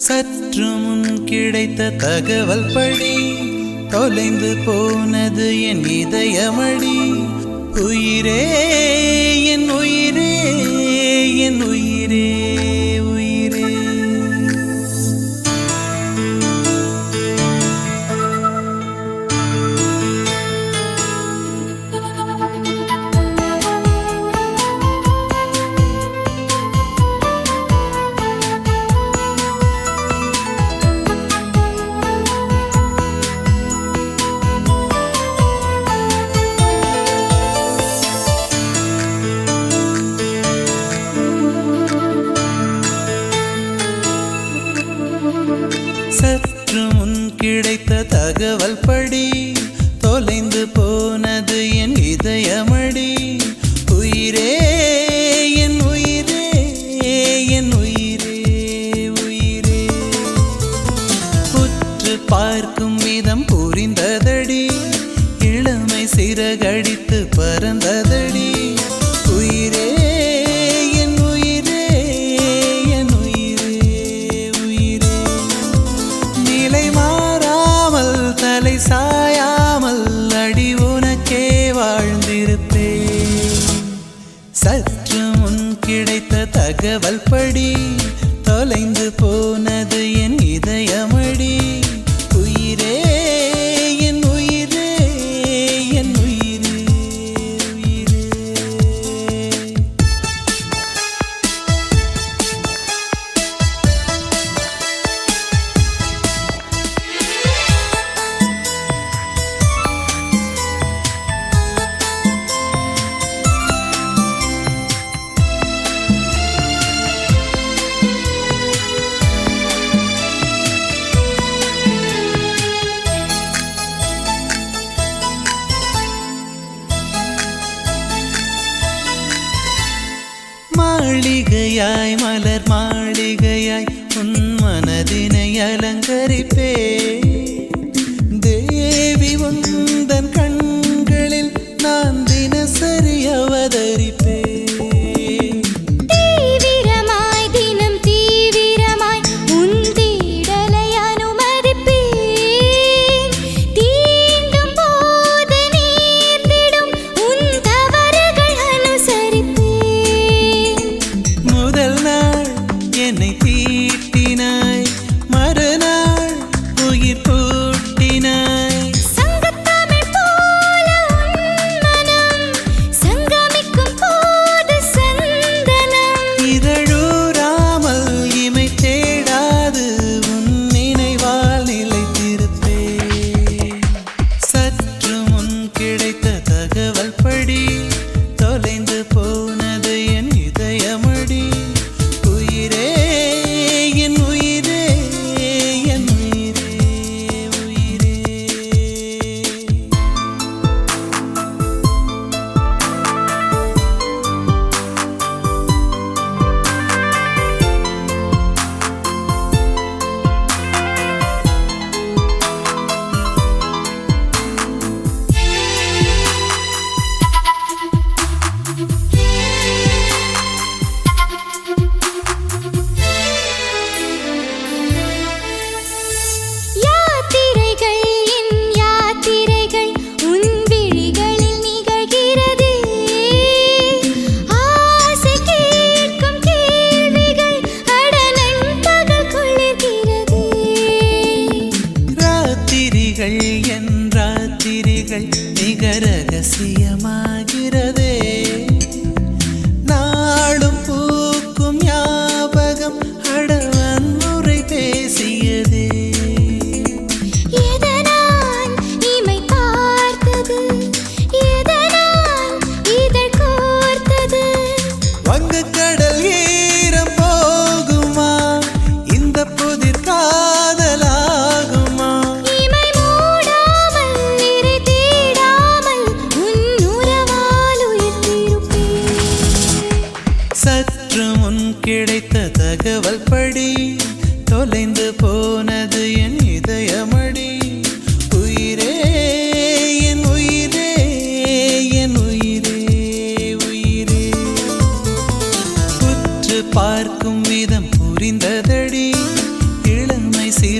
சற்று முன் கிடைத்த தகவல் படி தொலைந்து போனது என் இதயமடி. உயிரே என் உயிரே என் உயிரே உயிரே. சற்று முன் கிடைத்த தகவல் படி தொலைந்து போனது என் இதயமடி. உயிரே என் உயிரே என் உயிரே உயிரே. உற்று பார்க்கும் விதம் புரிந்ததடி, இளமை சிறகடித்து பறந்ததடி. உயிரே என் உயிரே என் உயிரே உயிரே. நிலை மாறாமல் தலை சாயாமல் அடி உனக்கே வாழ்ந்திருப்பேன். சற்று முன் கிடைத்த தகவல் படி தொலைந்து போனது என் இதயமடி. உயிரே என் உயிரே என் உயிரே உயிரே. மாளிகையாய் மலர் மாளிகையாய் உன் மனதினை அலங்கரிப்பே. தேவி உந்தன் கண்களில் நான் தினசரி அவதரிப்பே. தீவிரமாய் தினம் தீவிரமாய் உன் தேடலை அனுமதிப்பேன். தீண்டும் போது நீந்திடும் உன் தவறுகள் அனுசரிப்பேன். முதல் நாள் என்னை தீட்டினாய், மறுநாள் உயிர் பூட்டினாய். சங்கத்தமிழ் போல உன் மனம் சங்கமிக்கும் போது சந்தனம். இதழூராமல் இமை தேடாது உன் நினைவால் நிலைத்திருப்பேன். சற்று முன் கிடைத்த தகவல் படி தொலைந்து போனது என் இதயமடி. உயிரே என் உயிரே என் உயிரே உயிரே. யாத்திரைகள் என் யாத்திரைகள் உன் விழிகளில் நிகழ்கிறதே. ஆசை கேட்கும் கேள்விகள் அடனன் பகல் குளிர்கிறதே. ராத்திரிகள் என் ராத்திரிகள் மிக ரகசியமாகிறதே. நாளும் பூக்கும் ஞாபகம் அடவன் முறை பேசியதே. எதனால் இமை பார்த்தது, எதனால் இதழ் கோர்த்தது. வங்கக்கடல் ஈரம் போகுமா, இந்த புதிர் காதலாகுமா. இமை மூடாமல் இறை தேடாமல் உன் உறவால் உயிர்த்திருப்பேன். சற்று முன் கிடைத்த தகவல் படி தொலைந்து போனது என் இதயமடி. உயிரே என் உயிரே என் உயிரே உயிரே. உற்று பார்க்கும் விதம் புரிந்ததடி,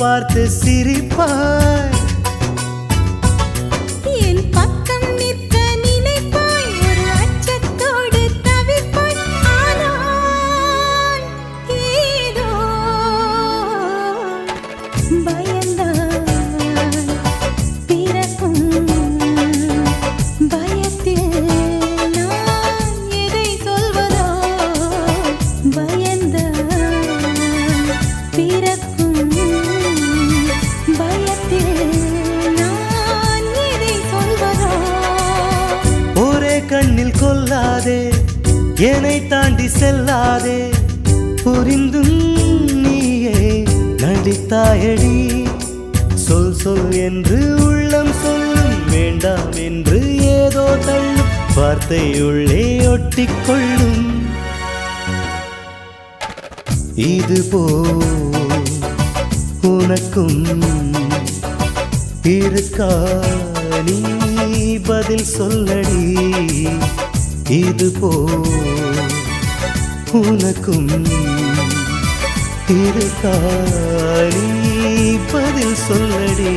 பார்த்து சிரிப்பாய். என் பக்கம் நிற்க நினைப்பாய், ஒரு அச்சத்தோடு தவிப்பாய். ஆனால் ஏதோ பயந்தான் பிறக்கும் பயத்தில் நான் எதை சொல்வதோ. பயந்தான் பிறக்கும் பயத்தில் நான் எதை சொல்வதோ. ஒரே கண்ணில் கொல்லாதே, என்னை தாண்டி செல்லாதே. புரிந்தும் நீயே நடித்தாயடி. சொல் சொல் என்று உள்ளம் சொல்லும், வேண்டாம் என்று ஏதோ தள்ளும். வார்த்தை உள்ளே ஒட்டிக்கொள்ளும். இதுபோல் உனக்கும் இருக்கா? நீ பதில் சொல்லடி. இதுபோல் உனக்கும் இருக்கா? நீ பதில் சொல்லடி.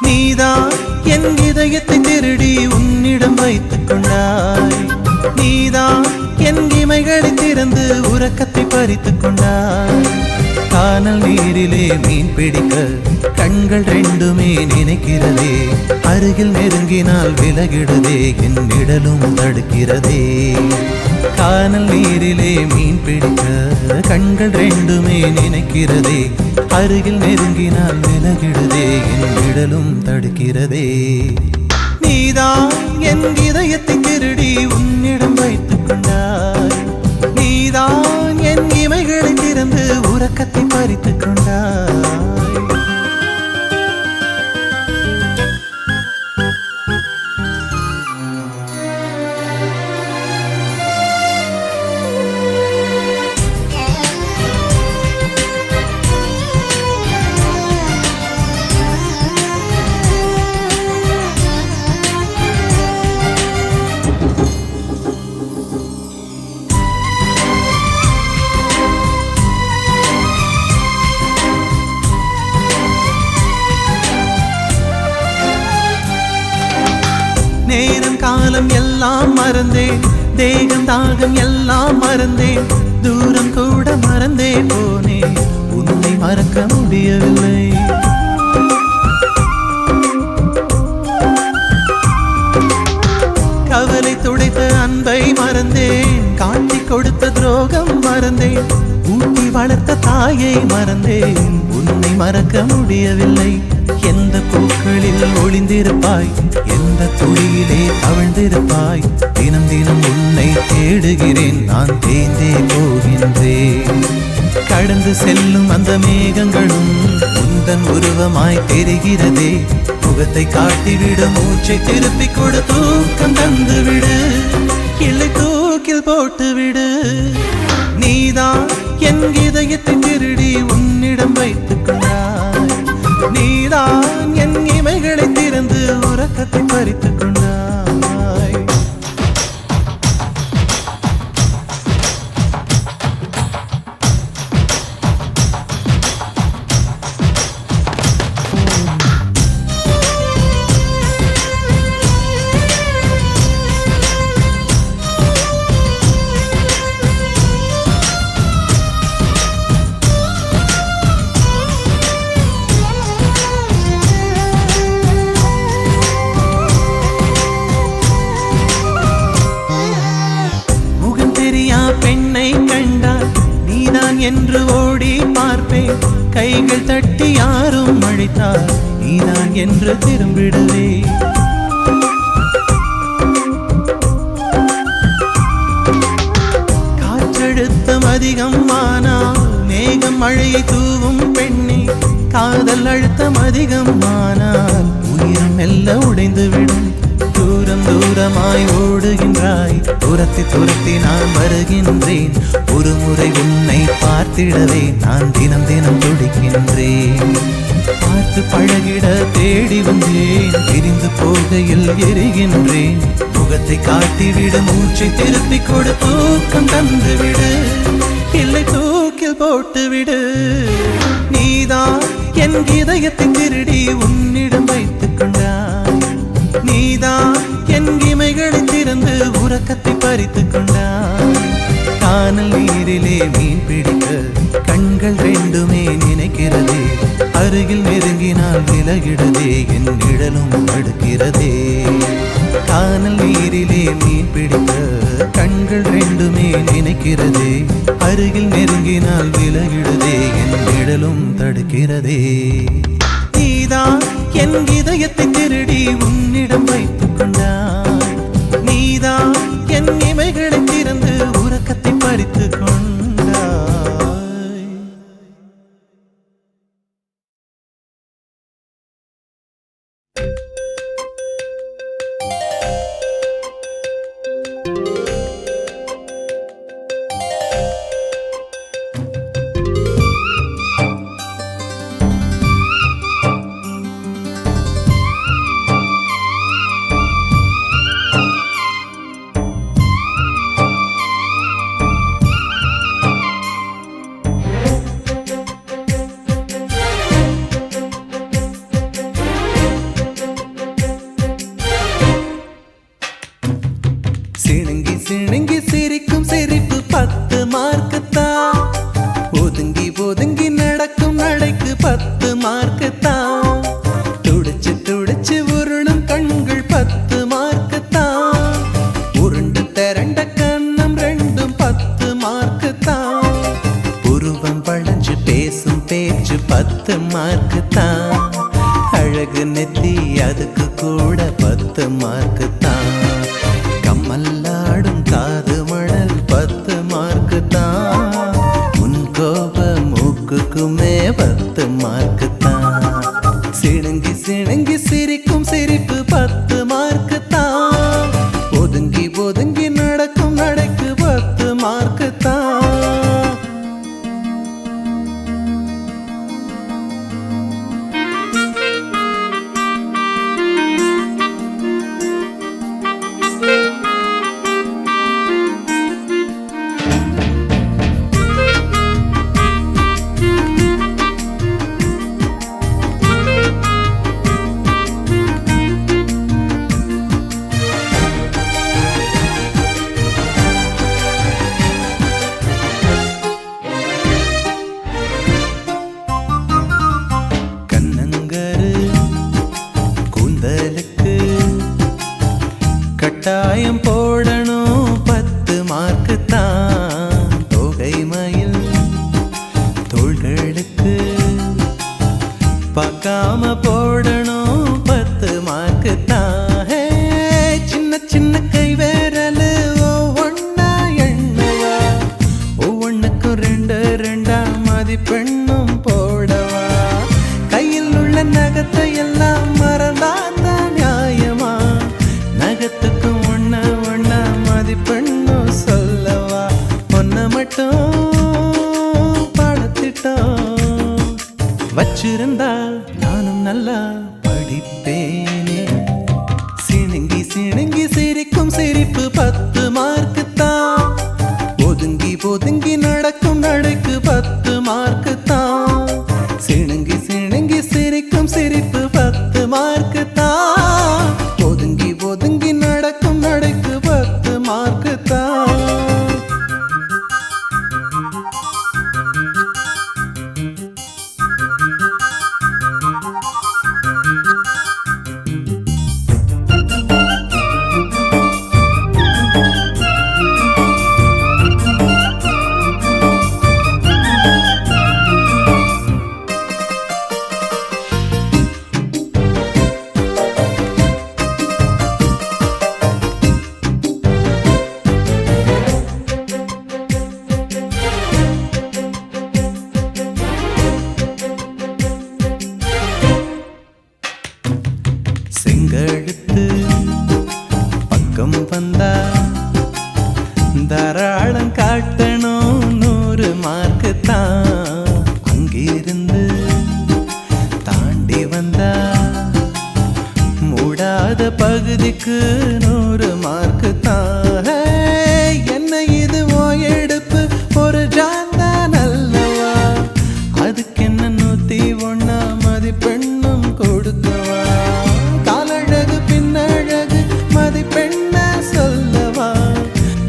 நீதான் என் இதயத்தை திருடி உன்னிடம் வைத்துக் கொண்டாய். நீதான் என் இமைகளை திறந்து உறக்கத்தை பறித்துக் கொண்டாய். கானல் நீரிலே மீன் பிடிக்க கண்கள் ரெண்டுமே நினைக்கிறதே. அருகில் நெருங்கினால் விலகிடுதே, என் நிழலும் தடுக்கிறதே. கானல் நீரிலே மீன் பிடிக்க கண்கள் ரெண்டுமே நினைக்கிறதே. அருகில் நெருங்கினால் விலகிடுதே, என் நிழலும் தடுக்கிறதே. நீதான் என் இதயத்தை திருடி உன்னிடம் வைத்துக் கொண்டாய். நீதான் என் இமைகளை திறந்து உறக்கத்தை பறித்துக் கொண்டாய். நேரம் காலம் எல்லாம் மறந்தேன், தேகம் தாகம் எல்லாம் மறந்தேன். தூரம் கூட மறந்தே போனேன், உன்னை மறக்க முடியவில்லை. கவலை துடைத்த அன்பை மறந்தேன், காட்டி கொடுத்த துரோகம் மறந்தேன். ஊட்டி வளர்த்த தாயை மறந்தேன், உன்னை மறக்க முடியவில்லை. எந்த பூக்களில் ஒளிந்திருப்பாய், எந்த துளியிலே தவழ்ந்திருப்பாய். தினம் தினம் உன்னை தேடுகிறேன், நான் தேய்ந்தே போகின்றேன். கடந்து செல்லும் அந்த மேகங்களும் உந்தன் உருவமாய் தெரிகிறதே. முகத்தை காட்டிவிடு, மூச்சை திருப்பி கொடு, தூக்கம் தந்துவிடு, கிளை தூக்கில் போட்டுவிடு. நீதான் என் இதயத்தை திருடி உன்னிடம் வைத்துக் கொண்டாய். நீதான் என் இமைகளை திறந்து உறக்கத்தை பறித்துக் கொண்டாய். பெண்ணை கண்டால் நீதான் என்று ஓடி பார்ப்பேன். கைகள் தட்டி யாரும் அழைத்தால் நீதான் என்று திரும்பிடுவே. உடல் அழுத்தம் அதிகமானால் உயிர் மெல்ல உடைந்துவிடும். தூரம் தூரமாய் ஓடுகின்றாய், துரத்தி துரத்தி நான் வருகின்றேன். ஒரு முறை உன்னை பார்த்திடவே நான் தினம் தினம் துடிக்கின்றேன். பார்த்து பழகிட தேடி வந்தேன், பிரிந்து போகையில் எரிகின்றேன். முகத்தை காட்டிவிடு, மூச்சை திருப்பி கொடு, தூக்கம் தந்துவிடு, இல்லை தூக்கில் போட்டுவிடு. நீதான் என் இதயத்தை திருடி உன்னிடம் வைத்துக் கொண்டாய். நீதான் என் இமைகளை திறந்து உறக்கத்தை பறித்துக் கொண்டாய். கானல் நீரிலே மீன் பிடிக்க கண்கள் ரெண்டுமே நினைக்கிறதே. அருகில் நெருங்கினால் விலகிடுதே, என் நிழலும் தடுக்கிறதே. கானல் நீரிலே மீன் பிடிக்க கண்கள் ரெண்டுமே நினைக்கிறதே. அருகில் நெருங்கினால் விலகிடுதே, என் நிழலும் தடுக்கிறதே. நீதான் என் இதயத்தை திருடி உன்னிடம் வைத்துக் கொண்டாய். நீதான் என் இமைகளை திறந்து உறக்கத்தை பறித்துக் கொண்டாய். சிணுங்கி சிணுங்கி சிரிக்கும் சிரிப்பு 10 மார்க்குத்தான். ஒதுங்கி ஒதுங்கி நடக்கும் நடைக்கு 10 மார்க்குத்தான். துடிச்சு துடிச்சு உருளும் கண்கள் 10 மார்க்குத்தான். உருண்டு திரண்ட கண்ணம் ரெண்டும் 10 மார்க்குத்தான். உருவம் வளைஞ்சு பேசும் பேச்சு 10 மார்க்குத்தான். அழகு நெத்தி அதுக்கு கூட 10 மார்க்குத்தான். கம்மல்லாடும் காது மணல் 10 மார்க்குத்தான். உன் கோப மூக்குக்குமே 10 மார்க்குத்தான். சிணுங்கி சிணுங்கி சிரிக்கும் சிரிப்பு 10 மார்க்குத்தான். ஒதுங்கி ஒதுங்கி நடக்கும் நடைக்கு 10 மார்க்குத்தான். கட்டாயம் போடணும் 10 மார்க்குத்தான். தொகை மயில் தோள்களுக்கு பார்க்காம போடணும் 10 மார்க்குத்தான். சின்ன சின்ன கை விரல் ஒவ்வொன்னா எண்ணவா, ஒவ்வொன்னுக்கும் 2 2 மதிப்பெண்ணும் போடவா. கையில் உள்ள நகத்தை எல்லாம் மறந்தாதான் நியாயமா, நகத்துக்கும் ஒண்ணா ஒண்ணா வந்தா தாராளம் காட்டணும் 100 மார்க்கு தான். அங்கிருந்து தாண்டி வந்தா மூடாத பகுதிக்கு 100 மார்க்கு தான். என்ன இது ஓ எடுப்பு ஒரு ஜாந்தான் அல்லவா, அதுக்கு என்ன 101 மதிப்பெண்ணும் கொடுக்கவா. காலழகு பின்னழகு மதிப்பெண்ண சொல்லவா,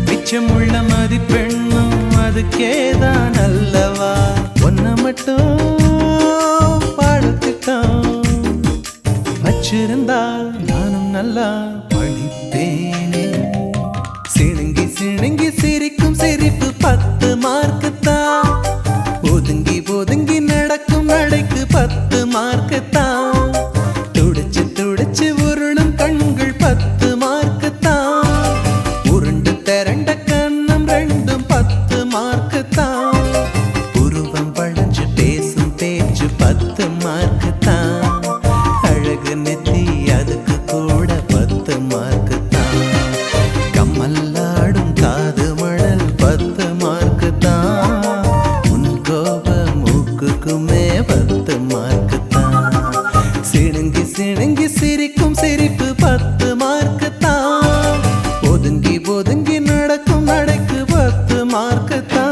மிச்சமுள்ள மதிப்பெண்ணும் அதுக்கேதான் அல்லவா. ஒன்ன மட்டும் பாடத்திட்டம் வச்சிருந்தா நானும் நல்லா படிப்பேனே. சிணுங்கி சிணுங்கி சிரிக்கும் சிரிப்பு 10 மார்க்கு தான். ஒதுங்கி ஒதுங்கி நடக்கும் நடைக்கு 10 மார்க்கு தான். துடிச்சு துடிச்சு உருளும் கண்கள் 10 மார்க்கு தான். உருண்டு திரண்ட கண்ணம் ரெண்டும் 10 மார்க்கு தான். உருவம் வளைஞ்சு பேசும் பேச்சு 10 மார்க்கு தான். அழகு நெத்தி அதுக்கு கூட 10 மார்க்கு தான். கம்மல்லாடும் காது மணல் 10 மார்க்கு தான். உன் கோப மூக்குக்குமே 10 மார்க்கு தான். சிணுங்கி சிணுங்கி சிரிக்கும் சிரிப்பு 10 மார்க்கு தான். ஒதுங்கி ஒதுங்கி நடக்கும் நடைக்கு 10 மார்க்கு தான்.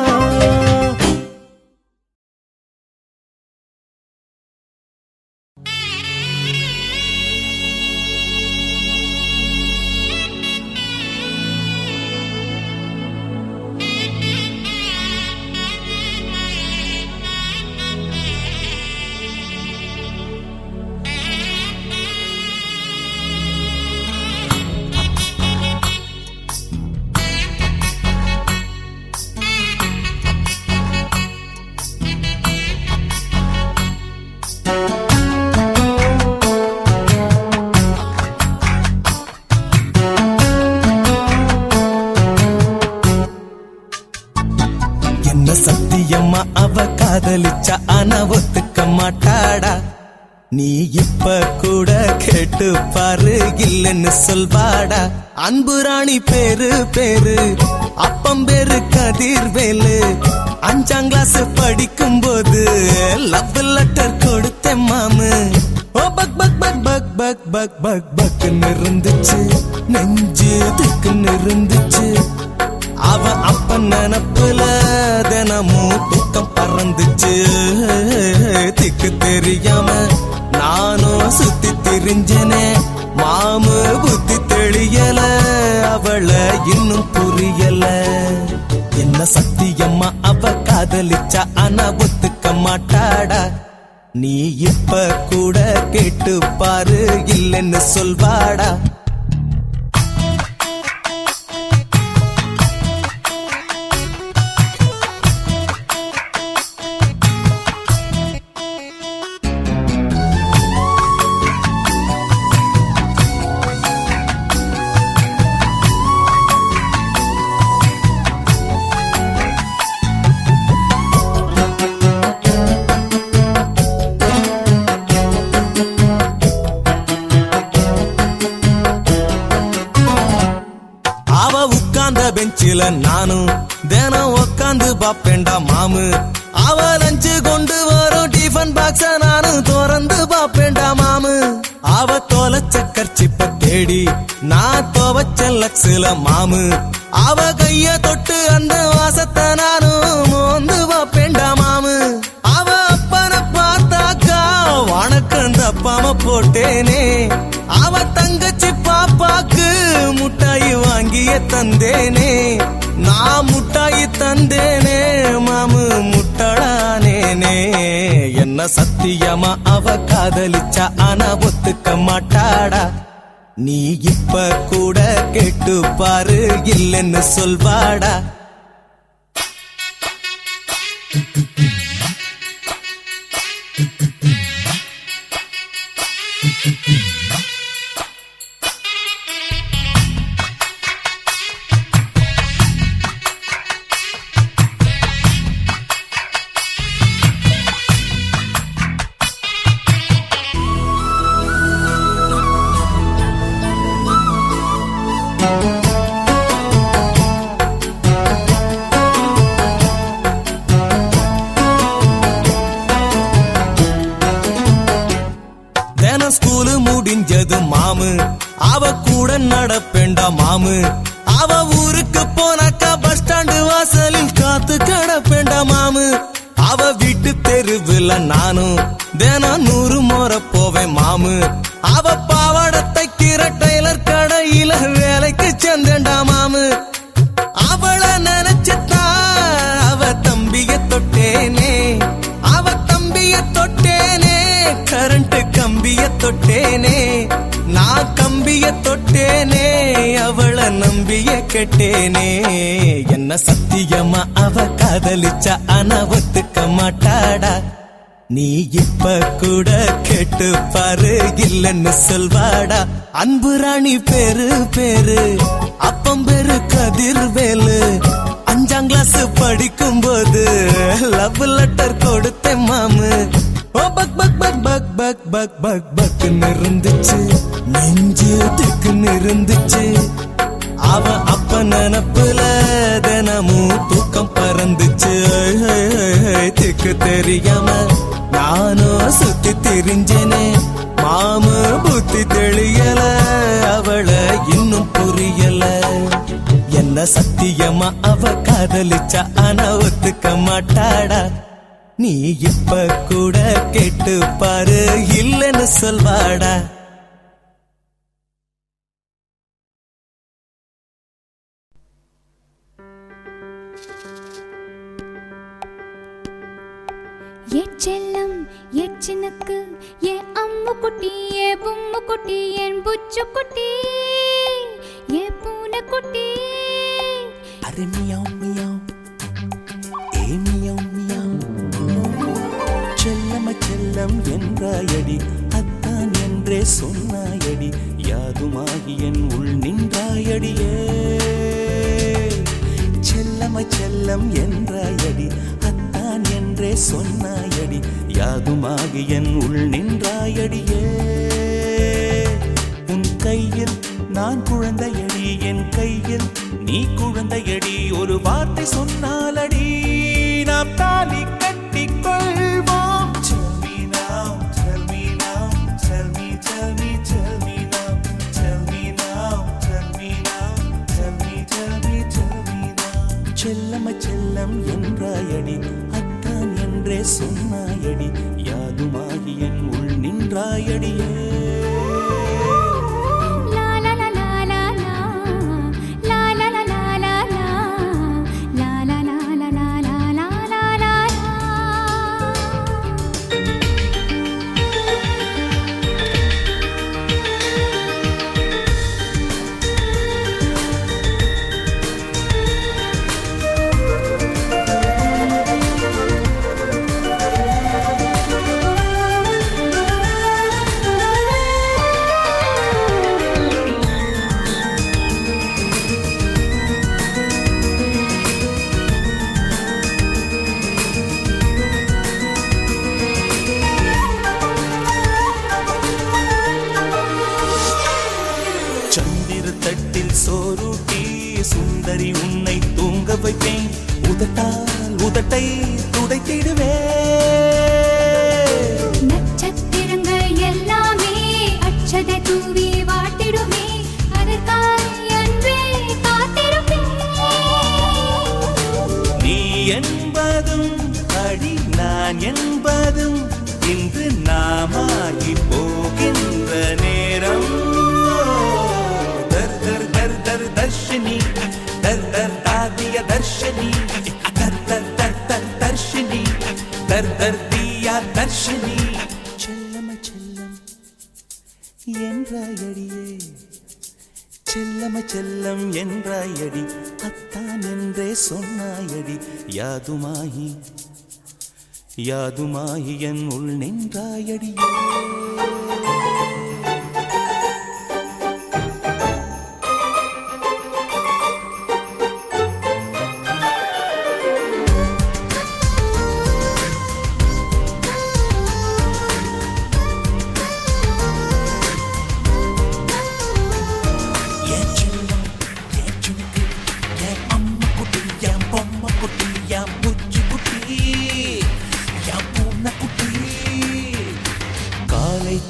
என்ன சத்தியம்மா அவ காதலிச்சா ஆனா ஒத்துக்க மாட்டாடா. நீ இப்ப கூட கேட்டு பாரு இல்லன்னு சொல்வாடா. அன்பு ராணி பேரு பேரு அப்பம் பேரு கதிர்வேலு. 5ஆம் கிளாஸ் படிக்கும் போது லவ் லெட்டர் கொடுத்தேன் மாமு. ஓ பக் பக் பக் பக் பக் பக் பக் பக்னு இருந்துச்சு, நெஞ்சு திக்குன்னு இருந்துச்சு. அவ அப்ப நினப்புல தினமும் துக்கம் பறந்துச்சு. திக்கு தெரியாம நானும் சுத்தி திரிஞ்சனே மாமு. புத்தி தெளியல அவளை இன்னும் புரியல. என்ன சத்தியம்மா அவ காதலிச்சா ஆனா ஒத்துக்க மாட்டாடா. நீ இப்ப கூட கேட்டு பாரு இல்லன்னு சொல்வாடா. பெஞ்சில நானும் தினம் உக்காந்து பாப்பேண்டா மாமு. அவ லஞ்சு கொண்டு வரும் டிஃபன் பாக்ஸ நானும் திறந்து பாப்பேண்டா மாமு. அவ தொலைச்ச கர்ச்சிப்ப தேடி நான் துவச்ச லக்ஸ்ல மாமு. அவ கைய தொட்டு அந்த வாசத்தை நானும் மோந்து பாப்பேண்டா மாமு. அவ அப்பனை பார்த்தாக்கா வணக்கம் தப்பாம போட்டேனே. அவ தங்கச்சி பாப்பாக்கு முட்டாயி வாங்கிய தந்தேனே. நான் முட்டாயி தந்தேனே மாமு முட்டாளானேனே. என்ன சத்தியமா அவ காதலிச்சா ஆனா ஒத்துக்க மாட்டாடா. நீ இப்ப கூட கேட்டு பாரு இல்லன்னு சொல்வாடா. அவளுடன் நடப்பேண்டா மாமு. அவ ஊருக்கு போனாக்கா பஸ் ஸ்டாண்டு வாசலில் காத்து கடப்பேண்டா மாமு. அவ வீட்டு தெருவில் நானும் தினம் 100 முறை போவேன் மாமு. அவ பாவாடை தைக்கிற டெய்லர் கடையில வேலைக்கு சேர்ந்தேண்டா மாமு. அவளை நினைச்சுட்டா அவ தம்பிய தொட்டேனே, அவ தம்பிய தொட்டேனே, கரண்ட் கம்பிய தொட்டேனே, நான் கம்பிய தொட்டேனே, அவளை நம்பிய கேட்டேனே. என்ன சத்தியமா அவ காதலிச்சா ஆனா ஒத்துக்க மாட்டாடா. நீ இப்ப கூட கேட்டு பாரு இல்லன்னு சொல்வாடா. அன்பு ராணி பேரு பேரு அப்பம் பேரு கதிர்வேலு. 5ஆம் கிளாஸ் படிக்கும் போது லவ் லெட்டர் கொடுத்தேன் மாமு. ஓ பக் பக் பக் பக் பக் பக் பக் பக்னு இருந்துச்சு, நெஞ்சு திக்குன்னு இருந்துச்சு. அவ அப்ப நினப்புல தினமும் தூக்கம் பறந்துச்சு. திக்கு தெரியாம நானும் சுத்தி திரிஞ்சனே மாமு. புத்தி தெளியல அவளை இன்னும் புரியல. என்ன சத்தியமா அவ காதலிச்சா ஆனா ஒத்துக்க மாட்டாடா. நீ இப்ப கூட கேட்டு பாரு இல்லன்னு சொல்வாடா. ஏ செல்லம் ஏ சின்னக்கு ஏ அம்மு குட்டி ஏ பொம்மு குட்டி என் புச்சு குட்டி ஏ பூனை குட்டி. அரே மியாவ் மியாவ் ஏ மியாவ் மியாவ். செல்லம செல்லம் என்றாயடி அத்தான் என்றே சொன்னாயடி, யாதுமாகி என் உள் நின்றாயடியே. செல்லம செல்லம் என்றாயடி அத்தான் என்றே சொன்னாயடி, யாதுமாகி என் உள் நின்றாயடியே. உன் கையில் நான் குழந்தையடி, என் கையில் நீ குழந்தையடி. ஒரு வார்த்தை சொன்னாலடி நாம் தாலி கட்டிக் கொள்வோம். Tell me now, tell me now, tell me, tell me, tell me now, tell me now, tell me now, tell me, tell me, tell me now. செல்லம செல்லம் என்றாயடி அத்தான் என்றே சொன்னாயடி, யாதுமாகி என் உள் நின்றாயடியே. தட்டில் சோறுட்டி சுந்தரி உன்னை தூங்க வைப்பேன். உதட்டால் உதட்டை துடைத்திடுவே. நட்சத்திரங்கள் எல்லாமே அட்சதை தூவி வாட்டிடுமே, அதற்காய் அன்பே காத்திருப்பேன். நீ என்பதும் அடி நான் என்பதும் இன்று நாமாகி போகின்ற நேரம். दर्शनी दर दर दादिया दर्शनी दर दर दर दर दर्शनी दर दर दिया दर्शनी. செல்லம செல்லம் என்றாயடியே, செல்லம செல்லம் என்றாயடி அத்தான் என்றே சொன்னாயடி, யாதுமாகி யாதுமாகி என் உள் நின்றாயடியே.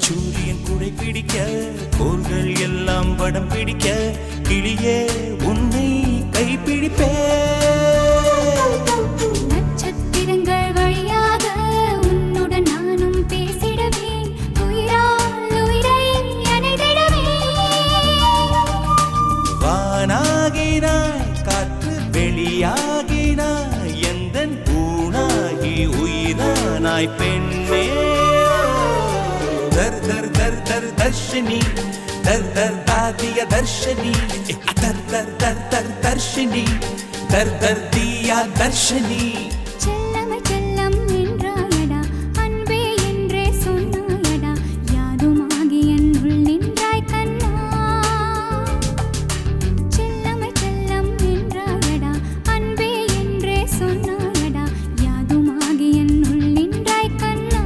சூரியன் குடை கிளியே உன்னை கைப்பிடிப்பே நட்சத்திரங்கள் வழியாக உன்னுடன் நானும் பேசிடுவேன் உயிரால் உயிரை அணைத்திடுவேன் வானாகினாய் காற்று வெளியாகினாய் எந்தன் பூனாகி உயிரானாய் பெண்ணே दर दर दर दर दर्शनी दर दर दादिया दर्शनी दर दर दर दर दर्शनी दर दर दिया दर्शनी செல்லமை செல்லம் என்றாயடா அன்பே என்றே சொன்னாயடா யாதுமாகி என்னுள் நின்றாய் கண்ணா செல்லமை செல்லம் என்றாயடா அன்பே என்றே சொன்னாயடா யாதுமாகி என்னுள் நின்றாய் கண்ணா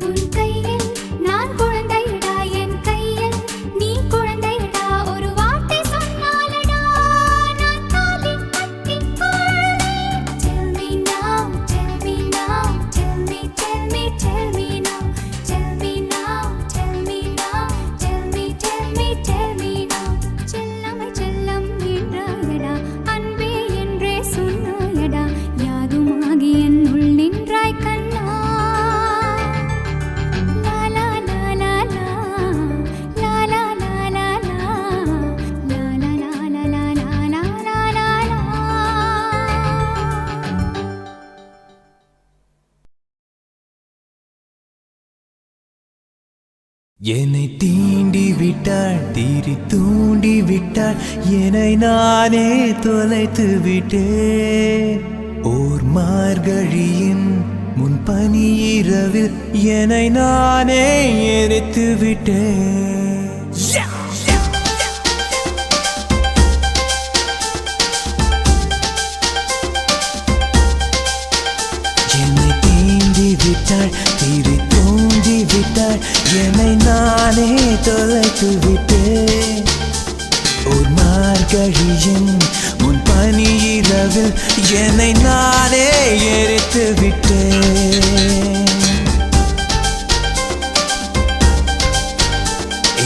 உன் கையில் நான் குழந்தையடா என் கையில் நீ குழந்தையடா ஒரு வார்த்தை சொன்னாலடா நான் தாலி கட்டிக் கொள்வேன் Tell me now tell me now tell me tell me tell me now tell me now tell me now tell me tell me tell me now செல்லமை செல்லம் என்றாயடா அன்பே என்றே சொன்னாயடா யாதுமாகி என்னுள் நின்றாய் கண்ணா லா லா லா லா லா லா லா லா லா லா லா லா லா லா லா லா லா லா என்னை தீண்டி விட்டாள் தீரி தூண்டி விட்டாள் என்னை நானே தொலைத்து விட்டேன் ஓர் மார்கழியின் முன்பனி இரவில் என்னை நானே எரித்து விட்டேன் என்னை தீண்டி விட்டாள் தீரி தூண்டி விட்டாள் என்னை நானே தொலைத்து விட்டேன் ஒரு மார்கழியின் முன் பனி இரவில் என்னை நானே எரித்து விட்டேன்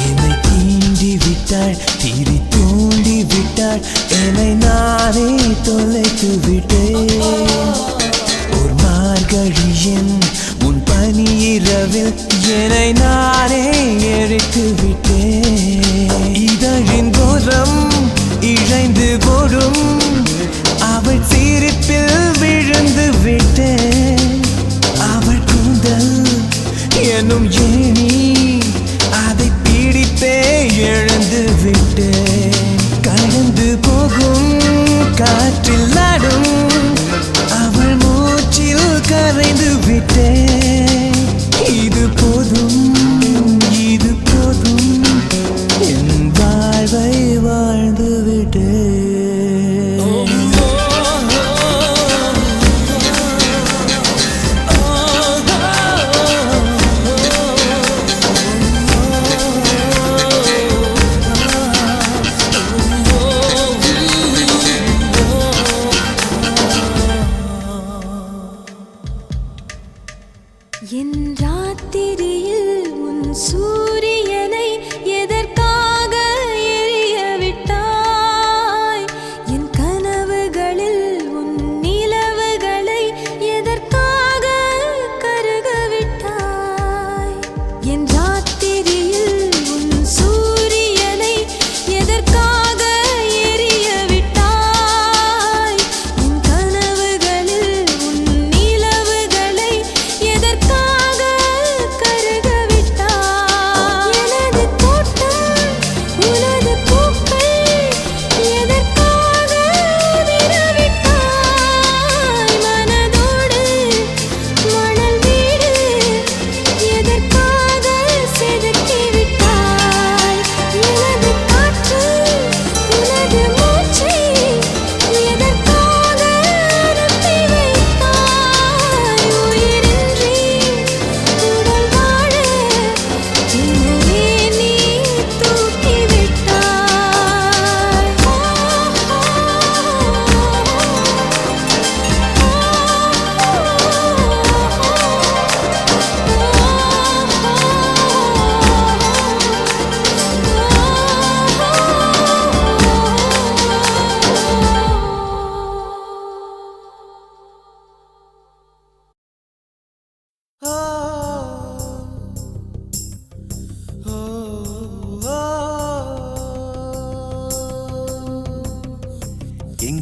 என்னை தீண்டி விட்டாள் தீரி தூண்டி விட்டாள் என்னை நானே தொலைத்து விட்டேன் ஒரு மார்கழியின் முன் பனி இரவில் என்னை நானே எரித்து விட்டேன் இதழின் கோரம் இழைந்து போடும் அவள் சிரிப்பில் விழுந்து விட்டேன் அவள் கூந்தல் எனும் ஏணி அதை பிடித்தே எழுந்து விட்டேன் கடந்து போகும் காற்றில் ஆடும் அவள் மூச்சில் கரைந்து விட்டேன் இது போதும் என் வாழ்வை வாழ்ந்து விட்டேன்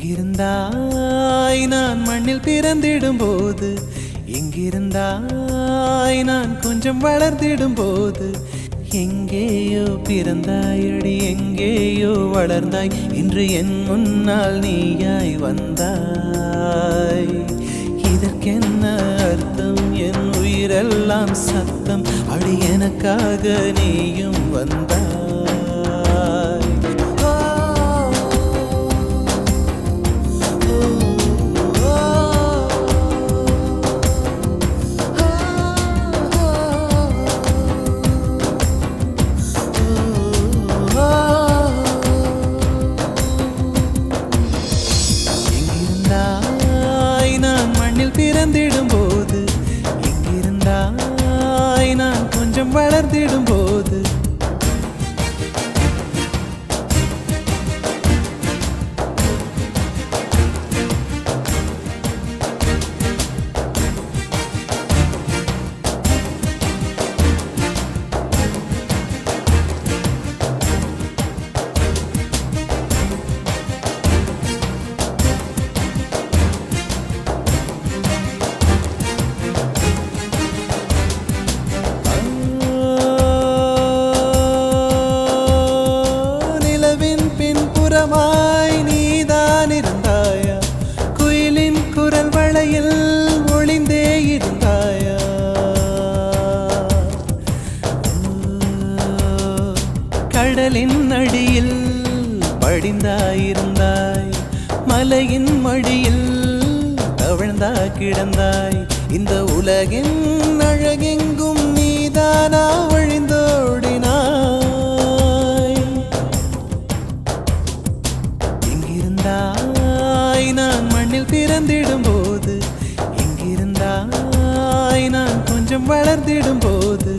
எங்கிருந்தாய் நான் மண்ணில் பிறந்திடும் போது, எங்கிருந்தாய் நான் கொஞ்சம் வளர்ந்திடும் போது, எங்கேயோ பிறந்தாயடி எங்கேயோ வளர்ந்தாய், இன்று என் முன்னால் நீயாய் வந்தாய். இதற்கென்ன அர்த்தம்? என் உயிரெல்லாம் சத்தம், அடி எனக்காக நீயும் வந்தாய். எங்கிருந்தாய் நான் மண்ணில் பிறந்திடும் போது, எங்கிருந்தாய் நான் கொஞ்சம் வளர்ந்திடும் போது, நிலவின் பின்புறமாய் நீதான் இருந்தாயா, குயிலின் குரல் வளையில் ஒளிந்தே இருந்தாயா, கடலின் அடியில் படிந்தாயிருந்தாய், மலையின் மடியில் தவழ்ந்தா கிடந்தாய், இந்த உலகின் அழகெங்கும் நீதானா வழிந்தோடினாய். எங்கிருந்தாய் நான் மண்ணில் பிறந்திடும் போது, எங்கிருந்தாய் நான் கொஞ்சம் வளர்ந்திடும் போது,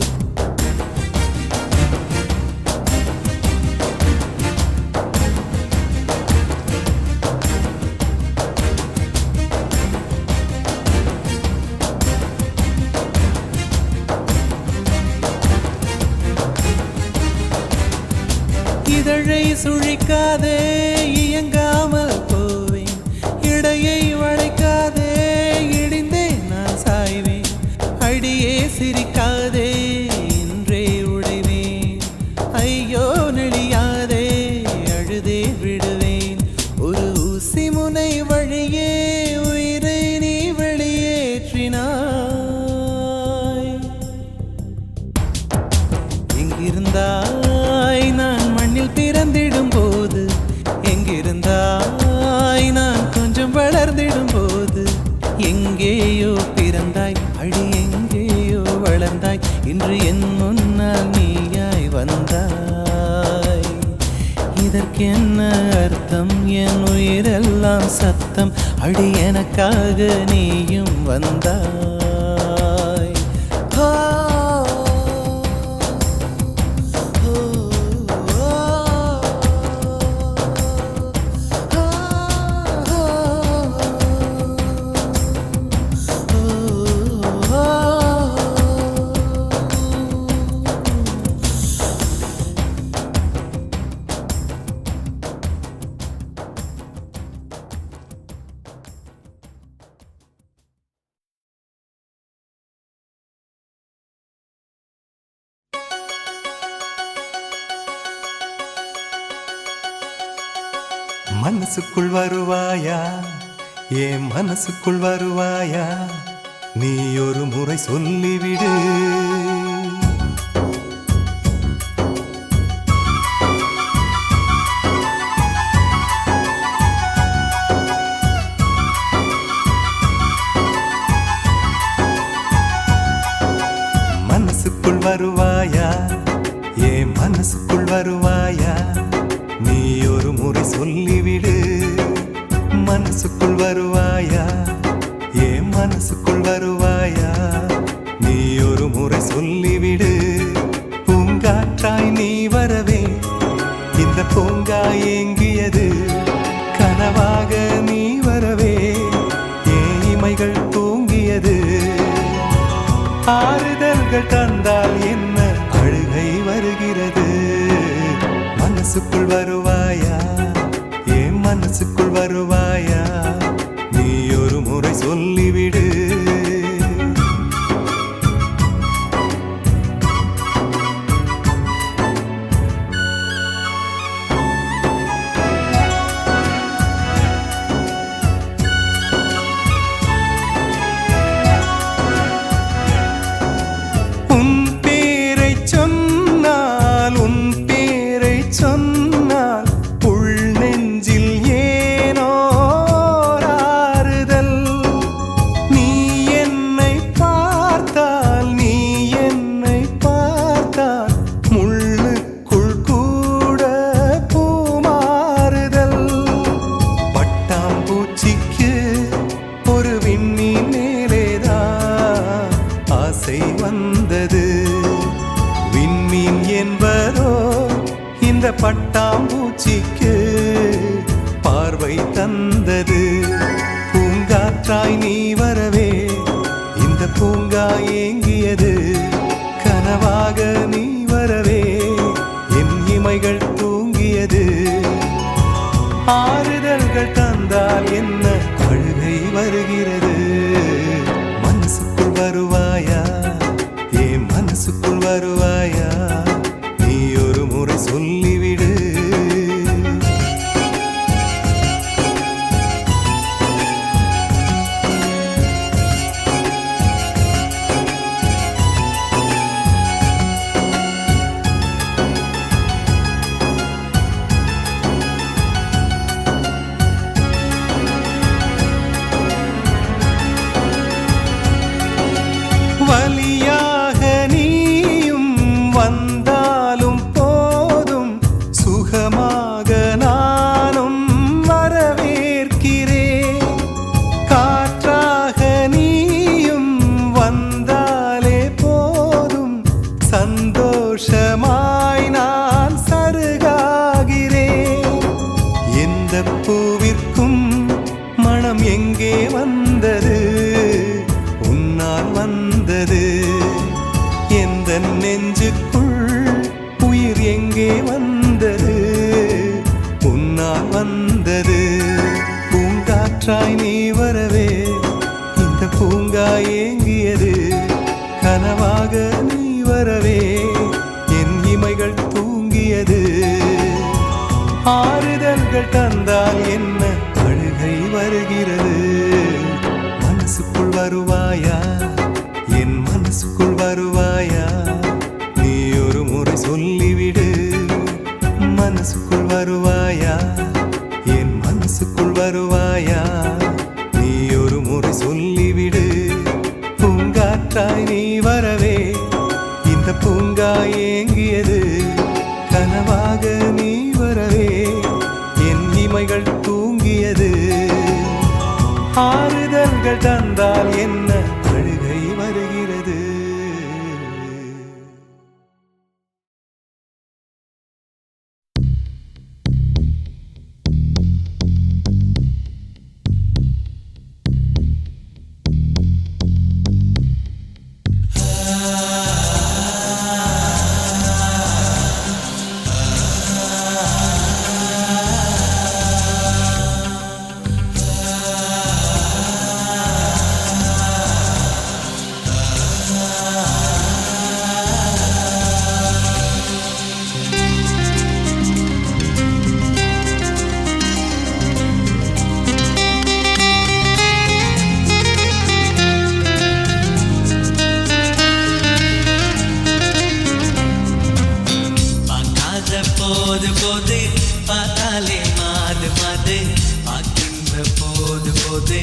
இதழை சுழிக்காதே இயங்காமல் போவேன், இடையை வளைக்காதே இடிந்தே நான் சாய்வேன், அடியே சிரிக்காதே இன்றே உடைவேன், ஐயோ நெளியாதே அழுதே விடுவேன், ஒரு ஊசி முனை வழியே உயிரை நீ வெளியேற்றினாய். எங்கிருந்தாய் நான் மண்ணில் பிறந்திடும் போது, எங்கிருந்தாய் நான் கொஞ்சம் வளர்ந்திடும் போது, எங்கேயோ பிறந்தாய் அடி எங்கேயோ வளர்ந்தாய், இன்று என் முன்னால் நீயாய் வந்தாய். இதற்கென்ன அர்த்தம்? என் உயிரெல்லாம் சத்தம், அடி எனக்காக நீயும் வந்தாய். மனசுக்குள் வருவாயா, என் மனசுக்குள் வருவாயா, நீ ஒரு முறை சொல்லிவிடு. மனசுக்குள் வருவாயா, என் மனசுக்குள் வருவாயா, நீ ஒரு முறை சொல்லிவிடு. மனசுக்குள் வருவாயா, என் மனசுக்குள் வருவாயா, நீ ஒரு முறை சொல்லிவிடு. பூங்காற்றாய் நீ வரவே இந்த பூங்கா ஏங்கியது, கனவாக நீ வரவே என் இமைகள் தூங்கியது. ஆறுதல்கள் தந்தால் என்ன அழுகை வருகிறது. மனசுக்குள் வருவாயா, என் மனசுக்குள் வருவாயா நீ ஒரு முறை சொல்லிவிடு பட்டாம்பூச்சிக்கு பார்வை தந்தது பூங்காற்றாய் நீ வரவே இந்த பூங்கா ஏங்கியது கனவாக நீ வரவே என் இமைகள் தூங்கியது ஆறுதல்கள் தந்தால் என்ன அழுகை வருகிறது மனசுக்குள் வருவாயா என் மனசுக்குள் வருவாயா நீ ஒரு முறை சொல்லிவிடு வலியாக நீயும் வந்தாலும் போதும் சுகமாக நானும் வரவேற்கிறேன் காற்றாக நீயும் வந்தாலே போதும் சந்தோஷமாய் நான் சருகாகிறேன் எந்த பூவிற்கும் மனம் எங்கே வந்தது உன்னால் வந்தது எந்த நெஞ்சுக்குள் உயிர் எங்கே வந்தது உன்னால் வந்தது பூங்காற்றாய் நீ வரவே இந்த பூங்கா ஏங்கியது கனவாக நீ வரவே என் இமைகள் தூங்கியது ஆறுதல்கள் தந்தால் என்ன அழுகை வருகிறது மனசுக்குள் வருவாயா என் மனசுக்குள் வருவாயா நீ ஒரு முறை சொல்லிவிடு மனசுக்குள் வருவாயா என் மனசுக்குள் வருவாயா நீ ஒரு முறை சொல்லிவிடு பூங்காற்றாய் நீ வரவே இந்த பூங்கா ஏங்கியது கனவாக நீ வரவே என் இமைகள் தூங்கியது ஆறுதல்கள் தந்தால் என்ன அழுகை வருகிறது போது போது பார்த்தாலே மாது மாது பார்க்கின்ற போது போது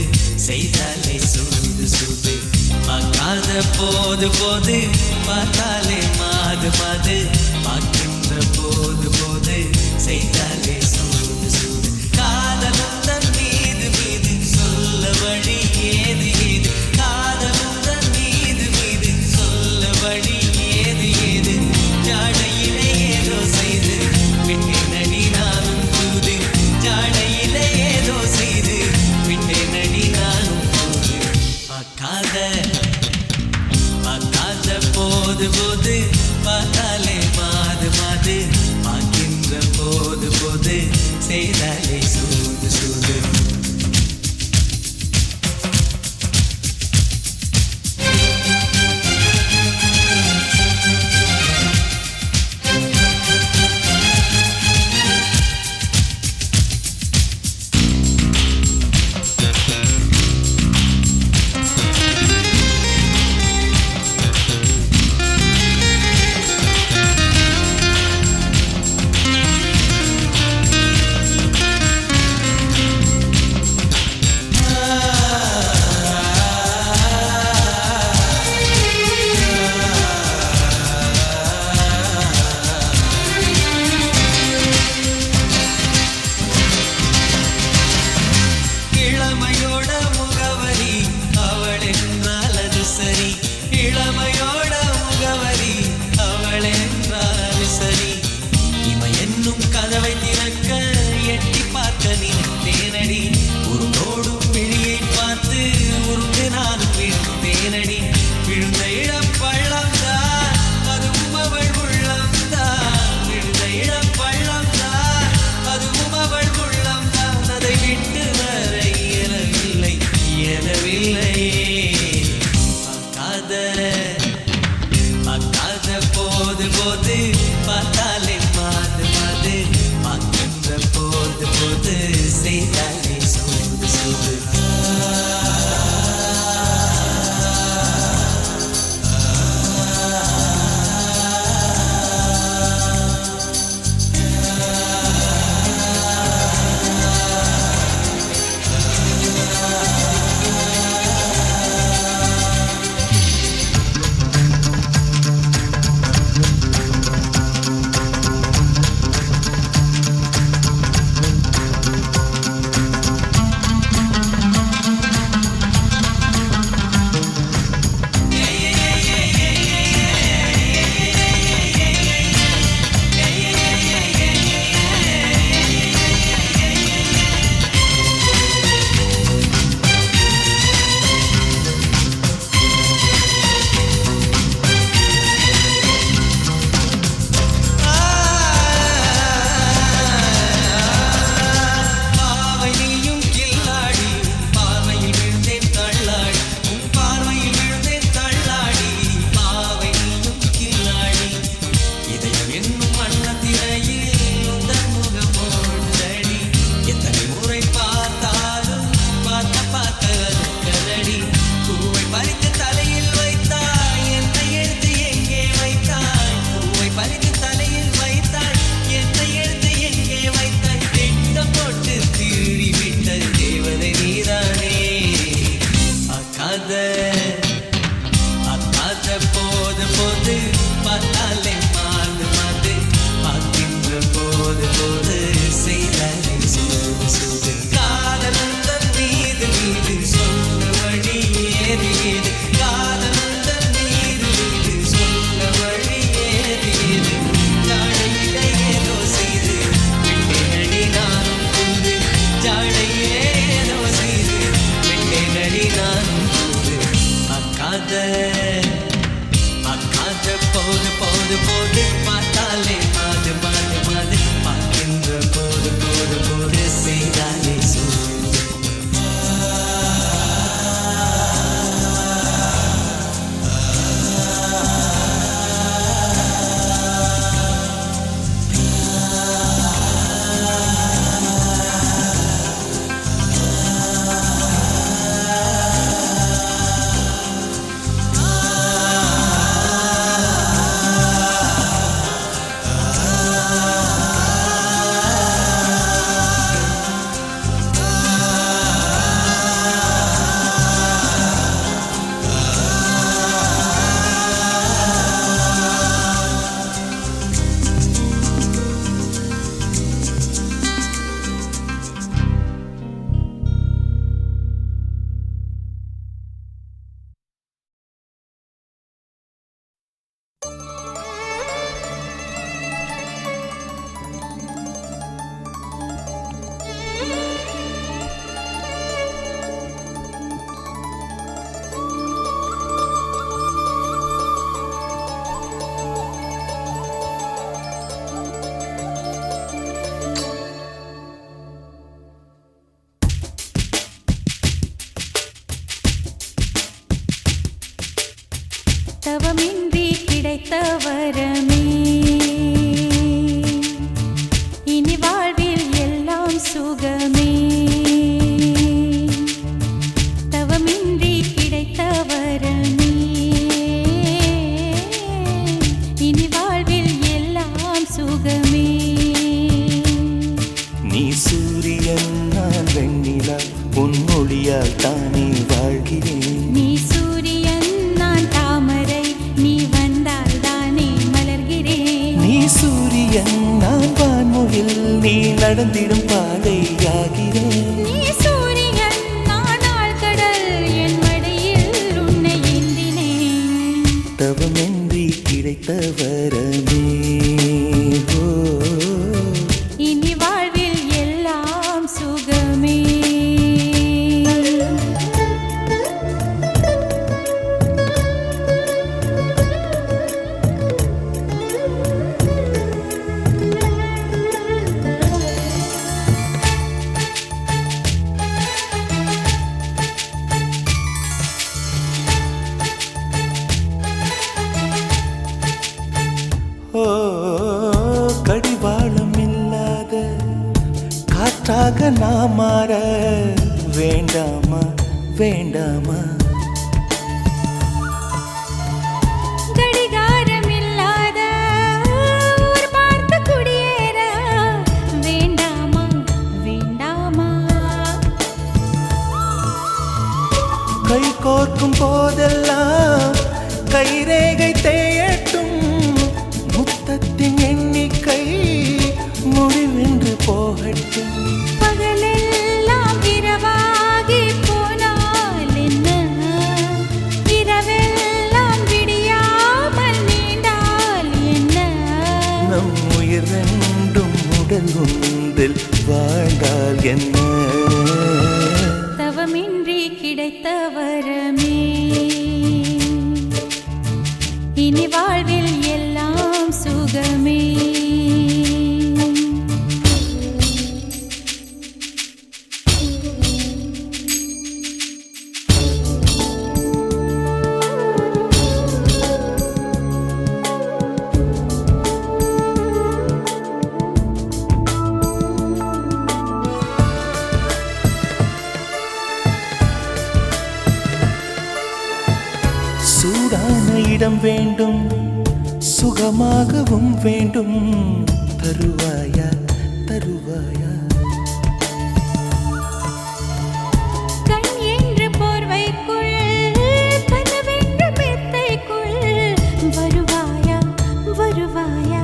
செய்தாலே சூது சூது பார்க்காத போது போது பார்த்தாலே மாது மாது பார்க்கின்ற போது போது செய்தாலே சூது சூது காதலுந்தன் மீது மீது சொல்ல வழி ஏது ஏது காதலுந்தன் மீது மீது சொல்ல வழி ஏது ஏது ஜாடையிலே ஏதோ செய்து விட்டேனடி நானும் தூது ஜாடையிலே ஏதோ செய்து விட்டேனடி நானும் தூது பார்க்காத போது போது பார்த்தாலே மாது மாது பார்க்கின்ற போது போது செய்தாலே சூது திறக்க எட்டி பார்க்க நினைத்தேனடி உருண்டோடும் விழியை பார்த்து உருண்டு நானும் விழுந்தேனடி விழுந்த இடம் பள்ளம்தான் அதுவும் அவள் உள்ளம்தான் விழுந்த இடம் பள்ளம்தான் அதுவும் அவள் உள்ளம்தான் அதை விட்டு வர இயலவில்லை இயலவில்லையே பார்க்காத போது போது பார்த்தாலே மாது மாது பார்க்கின்ற போது போது செய்தாலே சூது சூது போது போது பார்த்தாலே மாது மாது பார்க்கின்ற போது போது செய்தாலே சூது சூது காதலந்தன் மீது மீது சொன்ன வழி ஏது ஏது காதலந்தன் மீது மீது சொன்ன வழி ஏது ஏது ஜாடையிலே ஏதோ செய்து விட்டேனடி நானும் கூது ஜாடையிலே ஏதோ செய்து விட்டேனடி நானும் கூது போது போது போது பார்த்தாலே மாது மாது மாது பார்க்கின்ற போது போது போது செய்தாலே தவமின்றி கிடைத்த வரமே இனி வாழ்வில் எல்லாம் சுகமே தவமின்றி கிடைத்த வரமே இனி வாழ்வில் எல்லாம் சுகமே நீ சூரியன் நான் வெண்ணிலா பொன்னொழியால் தானே வாழ்கிறேன் நீ சூரியன் நான் தாமரை நீ வந்தால் தானே மலர்கிறேன் நீ சூரியன் நான் வான்முகில் நீ நடந்திடும் பாதையாகிறேன் நீ சூரியன் நான் ஆழ்கடல் என் மடியில் உன்னை ஏந்தினேன் தவமின்றி கிடைத்த வரமே ஓ இனி காற்றாக நான் மாற வேண்டாமா வேண்டாமா கடிகாரம் இல்லாத ஊர் பார்த்து குடியேற வேண்டாமா வேண்டாமா கை கோர்க்கும் போதெல்லாம் கைரேகை தேயட்டும் முத்தத்தின் எண்ணிக்கை முடிவென்று போகட்டும் பகலெல்லாம் இரவாகி போனால் என்ன இரவெல்லாம் விடியாமல் நீண்டால் என்ன நம் உயிர் ரெண்டும் உடல் ஒன்றில் வாழ்ந்தால் என்ன தவமின்றி கிடைத்த வரமே இனி வாழ்வில் எல்லாம் சுகமே சூடான இடம் வேண்டும் சுகமாகவும் வேண்டும் தருவாயா தருவாயா கண் என்ற போர்வைக்குள் கனவென்ற மெத்தைக்குள் வருவாயா வருவாயா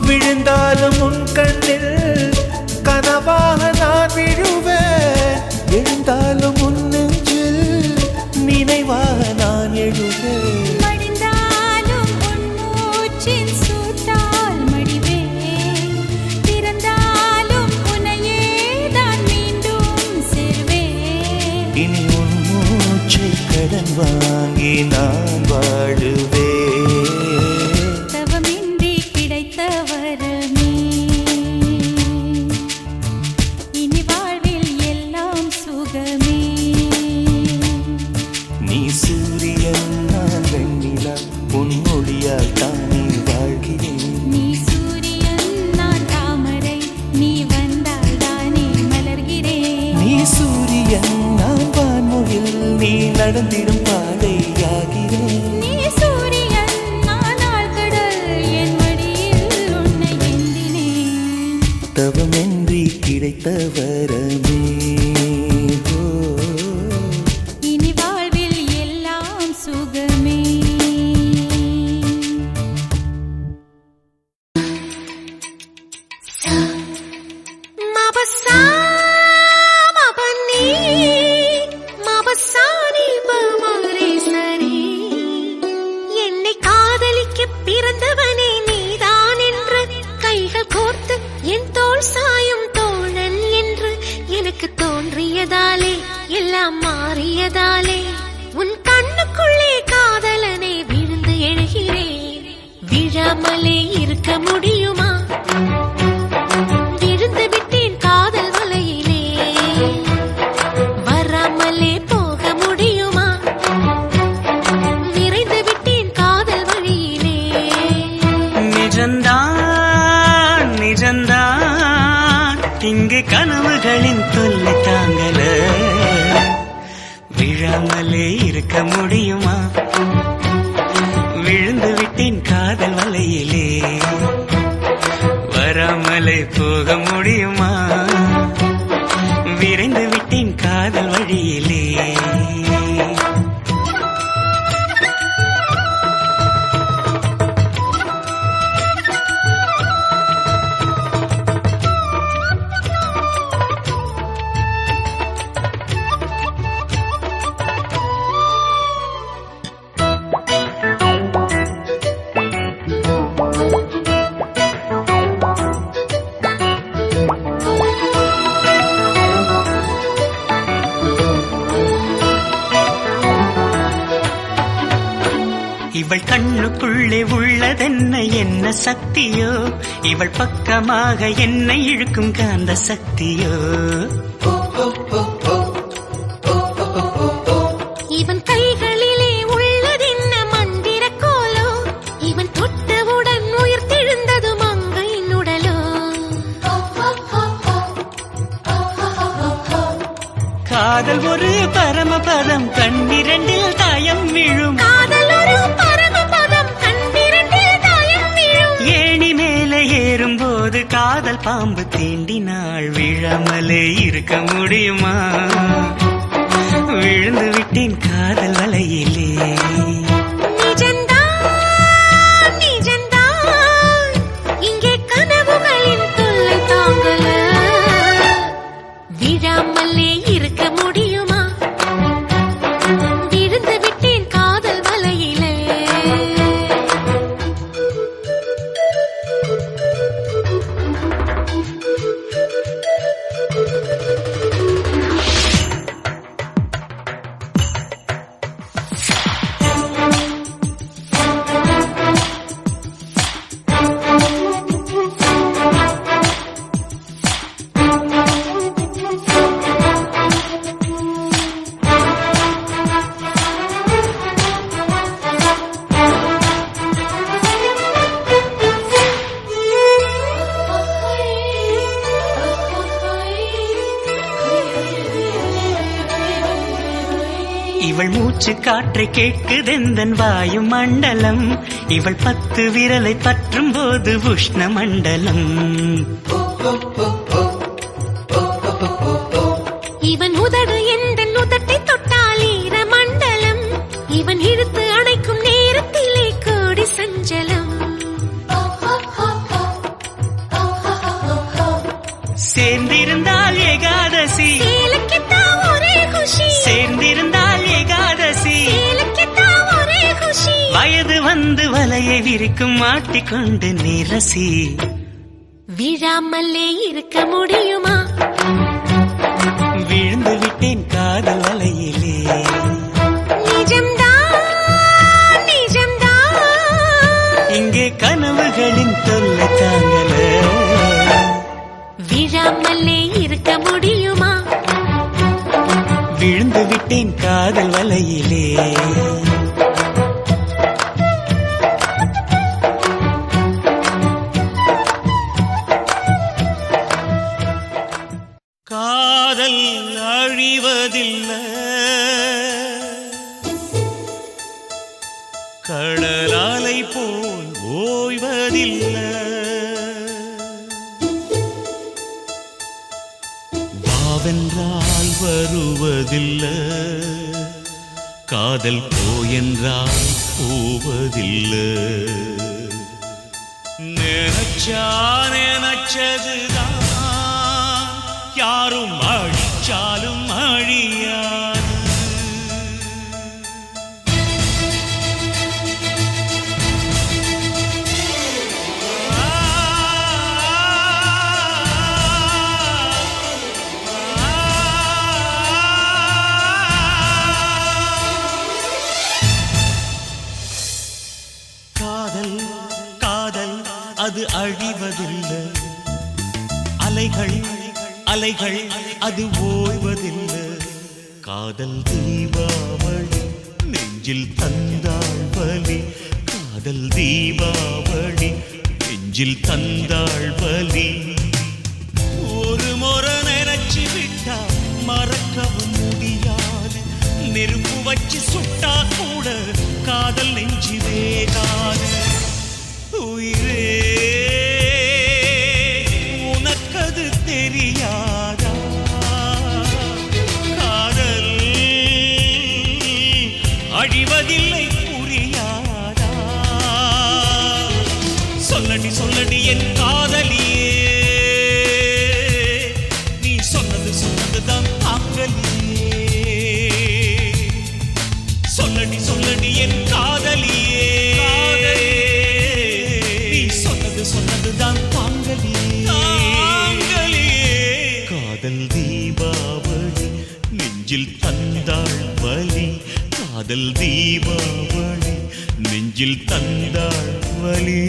விழுந்தாலும் உன் கண்ணில் கனவாக நான் விழுவேன் எழுந்தாலும் உன் நெஞ்சில் நினைவாக நான் எழுவேன் மடிந்தாலும் உன் மூச்சின் சூட்டால் மடிவேன் திறந்தாலும் உன்னையே தான் மீண்டும் சேர்வேன் இனி உன் மூச்சை கடன் வாங்கி நான் வாழுவேன் தவமின்றி கிடைத்த வரமே இனி வாழ்வில் எல்லாம் சுகமே நீ சூரியன் நான் வெண்ணிலா உன் மொழியால் தானே வாழ்கிறேன் நீ சூரியன் நான் தாமரை நீ வந்தால் தானே மலர்கிறேன் நீ சூரியன் நான் வான்மொழில் நீ நடந்திடும் பாதையாகிறேன் நீ சூரியன் நான் ஆழ்கடல் என் மடியில் உன்னை ஏந்தினேன் தவமின்றி கிடைத்த வரமே ஓ. இனி வாழ்வில் எல்லாம் சுகமே என்னை காதலிக்க பிறந்தவனே நீதான் என்று கைகள் கோர்த்து என் தோள் சாயும் தோழன் என்று எனக்கு தோன்றியதாலே எல்லாம் மாறியதாலே உன் கண்ணுக்குள்ளே காதலனை விழுந்து எழுகிறேன் விழாமலே இருக்க முடியுமா விழுந்து விட்டேன் காதல் வலையிலே வராமலே போக முடியுமா விரைந்து விட்டேன் காதல் வழியிலே நிஜந்தான் நிஜந்தான் இங்கு கனவுகளின் தொல்லை தாங்கல விழாமலே இருக்க முடியுமா விழுந்து விட்டேன் காதல் வலையிலே வராமலே போக முடியுமா விரைந்து விட்டேன் காதல் வழியிலே இவள் கண்ணுக்குள்ளே உள்ளதென்ன என்ன சக்தியோ இவள் பக்கமாக என்னை இழுக்கும் காந்த சக்தியோ இவன் கைகளிலே உள்ளதென்ன மந்திர கோலோ இவன் தொட்டவுடன் உயிர் தெழுந்தது மங்கையின் உடலோ காதல் ஒரு பரமபதம் கண்ணிரண்டில் தாயம் விழும் காதல் ஒரு பரமபதம் கண்ணிரண்டில் தாயம் விழும் ஏணி மேலே ஏறும்போது காதல் பாம்பு தீண்டினாள் விழாமலே இருக்க முடியுமா விழுந்து விட்டேன் காதல் வலையிலே நிஜந்தான் நிஜந்தான் இங்கே கனவுகளின் தொல்லை தாங்கல விழாமலே இருக்க முடியுமா விழுந்து விட்டேன் காதல் வலையிலே இவள் மூச்சு காற்றை கேட்குதெந்தன் வாயு மண்டலம் இவள் 10 விரலை பற்றும் போது உஷ்ண மண்டலம் இவன் உதடு எந்த உதட்டை தொட்டால் ஈர மண்டலம் இவன் இழுத்து அணைக்கும் நேரத்திலே கோடி சஞ்சலம் சேர்ந்திருந்தால் ஏகாதசி சேலக்கித்தான் ஒரே குஷி சேர்ந்திருந்தால் ஏகாதசி சேலக்கித்தான் ஒரே குஷி வயது வந்து வலையை விரிக்கும் மாட்டிக்கொண்டு நிரசி விழாமலே இருக்க முடியுமா விழுந்து விட்டேன் காதல் வலையிலே நிஜம்தான் நிஜம்தான் இங்கே கனவுகளின் தொல்லை தாங்கல விழாமலே இருக்க முடியுமா விழுந்து விட்டேன் காதல் வலையிலே காதல் அழிவதில்லை கடலாலை போல் ஓய்வதில்லை வாவென்றால் வருவதில்லை காதல் போயென்றால் போவதில்லை நினைச்சா நினைச்சதுதான் யாரும் அழிச்சாலும் அழியாது காதல் காதல் அது அழிவதில்லை அலைகள் அலைகள் அது ஓய்வதில்லை காதல் தீபாவளி நெஞ்சில் தந்தாள் பலி காதல் தீபாவளி நெஞ்சில் தந்தாள் பலி ஒரு முறை நினைச்சு விட்டா மறக்கவும் முடியாது நெருப்பு வச்சு சுட்டா கூட காதல் நெஞ்சு வேகாது உயிரே உனக்கது தெரியாதா காதல் அழிவதில்லை புரியாதா சொல்லடி சொல்லடி என் காதலியே நீ சொன்னது சொன்னதுதான் தாங்கலியே சொல்லடி சொல்லடி என் காதலியே நீ சொன்னது சொன்னதுதான் தாங்கலியே காதல் தீபாவளி நெஞ்சில் தந்தாள் வலி காதல் தீபாவளி நெஞ்சில் தந்தாள் வலி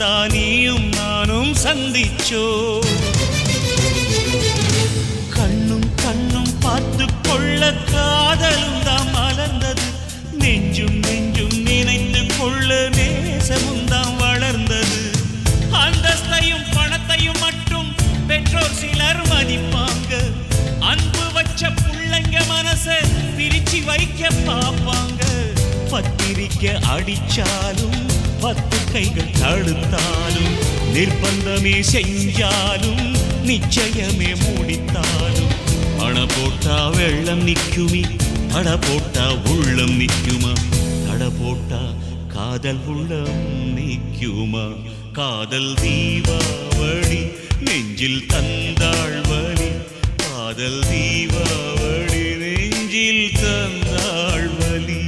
தான் நீயும் நானும் சந்திச்சோ கண்ணும் கண்ணும் பார்த்து கொள்ள காதலும் தான் மலர்ந்தது நெஞ்சும் நெஞ்சும் நினைத்து கொள்ள நேசமும் தான் வளர்ந்தது அந்தஸ்தையும் பணத்தையும் மட்டும் பெற்றோர் சிலர் மதிப்பாங்க அன்பு வச்ச புள்ளைங்க மனச பிரிச்சு வைக்க பாப்பாங்க பத்திரிக்கை அடிச்சாலும் 10 கைகள் தடுத்தாலும் நிர்பந்தமே செஞ்சாலும் நிச்சயமே முடித்தாலும் அண போட்டா வெள்ளம் நிக்குமே அட போட்டா உள்ளம் நிக்குமா அட போட்டா காதல் உள்ளம் நிக்குமா காதல் தீபாவளி நெஞ்சில் தந்தாள் வலி காதல் தீபாவளி நெஞ்சில் தந்தாள் வலி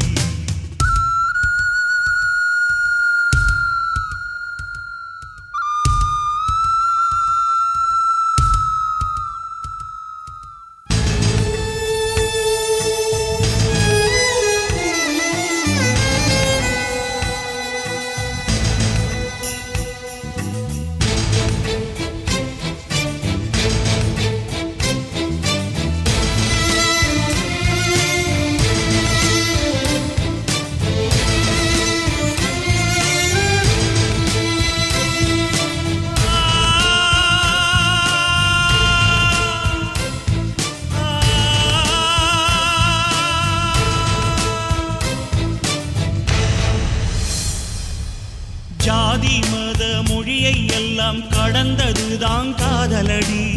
ஜாதி மத மொழியை எல்லாம் கடந்ததுதான் காதலடி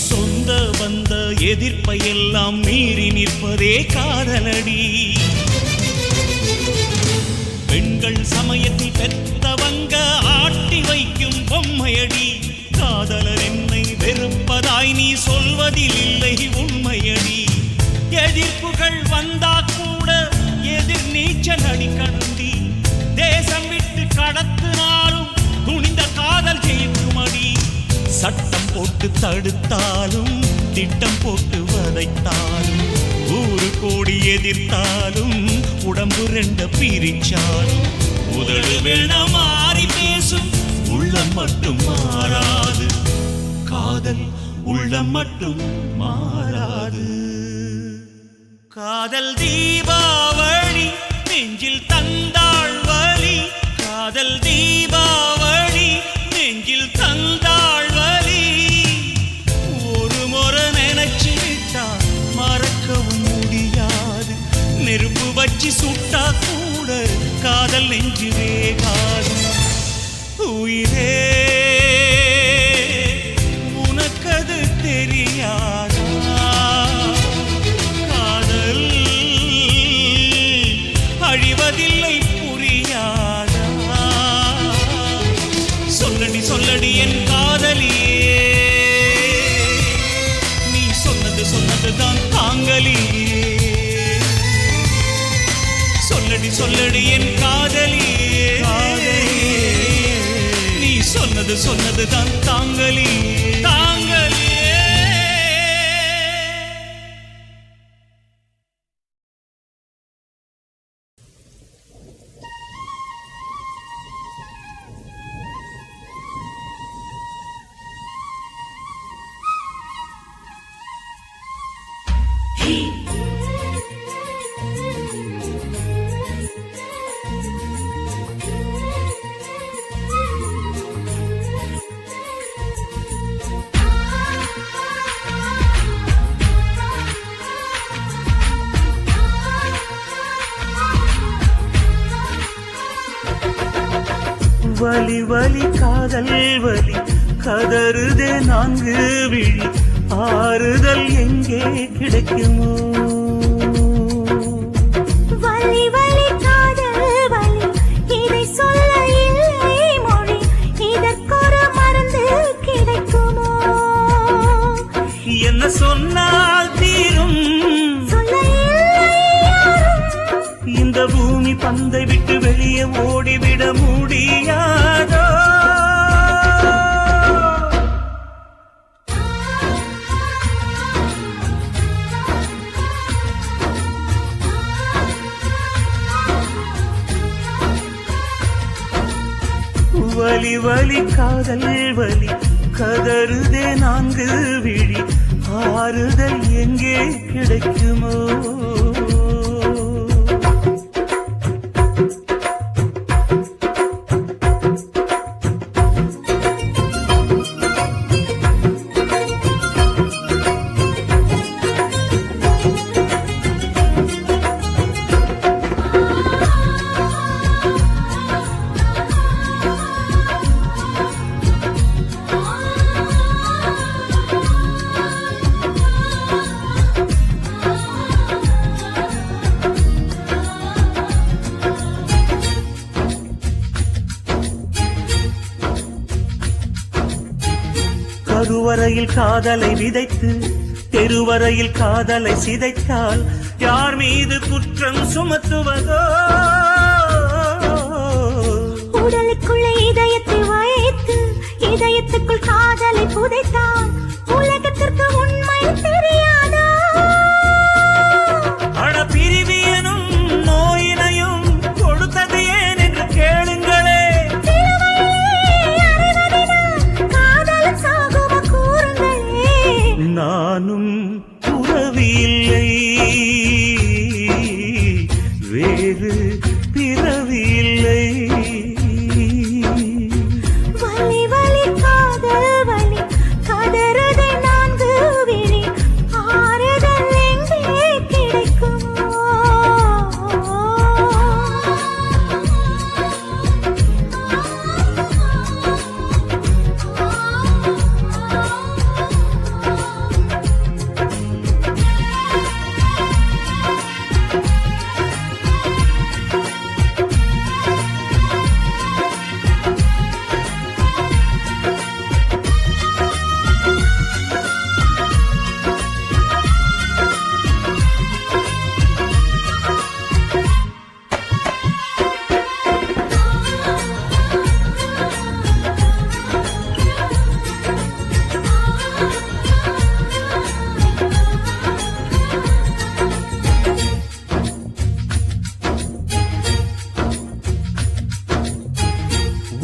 சொந்த வந்த எதிர்ப்பை எல்லாம் மீறி நிற்பதே காதலடி பெண்கள் சமயத்தில் பெத்தவங்க ஆட்டி வைக்கும் பொம்மையடி காதலர் என்னை வெறுப்பதாய் நீ சொல்வதில் இல்லை உண்மையடி எதிர்ப்புகள் வந்தா கூட எதிர் நீச்சல் அடிக்கணுண்டி தேசம் விட்டு கடத்தினாலும் துணிந்த காதல் ஜெயிக்குமடி சட்டம் போட்டு தடுத்தாலும் திட்டம் போட்டு வதைத்தாலும் 100 கோடி எதிர்த்தாலும் உடம்பு 2 பிரிச்சாலும் உதடு வேண மாறி பேசும் உள்ளம் மட்டும் மாறாது காதல் உள்ளம் மட்டும் மாறாது காதல் தீபாவளி நெஞ்சில் தந்தாள் வலி காதல் தீபாவளி நெஞ்சில் தந்தாள் வலி ஒரு முறை நினைச்சு விட்டா மறக்கவும் முடியாது நெருப்பு வச்சு சுட்டா கூட காதல் நெஞ்சு வேகாது உயிரே உனக்கது தெரியாதா காதல் அழிவதில்லை புரியாதா சொல்லடி சொல்லடி என் காதலியே நீ சொன்னது தான் தாங்கலியே சொல்லடி சொல்லடி என் காதலியே நீ சொன்னது தான் தாங்கலியே தாங்கலியே வலி வலி காதல் வலி கதறுதே 4 விழி ஆறுதல் எங்கே கிடைக்குமோ வலி வலி காதல் வலி இதை சொல்ல இல்லை மொழி இதற்கொரு மருந்து கிடைக்குமோ என்ன சொன்னால் தீரும் சொல்ல இல்லை யாரும் இந்த பூமி பந்தை விட்டு வெளியே ஓடிவிட முடியாதோ வலி வலி காதல் வலி கதறுதே 4 விழி ஆறுதல் எங்கே கிடைக்குமோ கருவறையில் காதலை விதைத்து தெருவரையில் காதலை சிதைத்தால் யார் மீது குற்றம் சுமத்துவதோ உடலுக்குள்ளே இதயத்தை வைத்து இதயத்துக்குள் காதலை புதைத்தால் உலகத்திற்கு உண்மை தெரியாதா அட பிரிவியனும் நோயினையும் கொடுத்தது ஏன் என்று கேளுங்களே நானும் உறவி இல்லை வேறு பிறவி இல்லை வலி வலி காதல் வலி கதறுதே 4 விழி ஆறுதல் எங்கே கிடைக்குமோ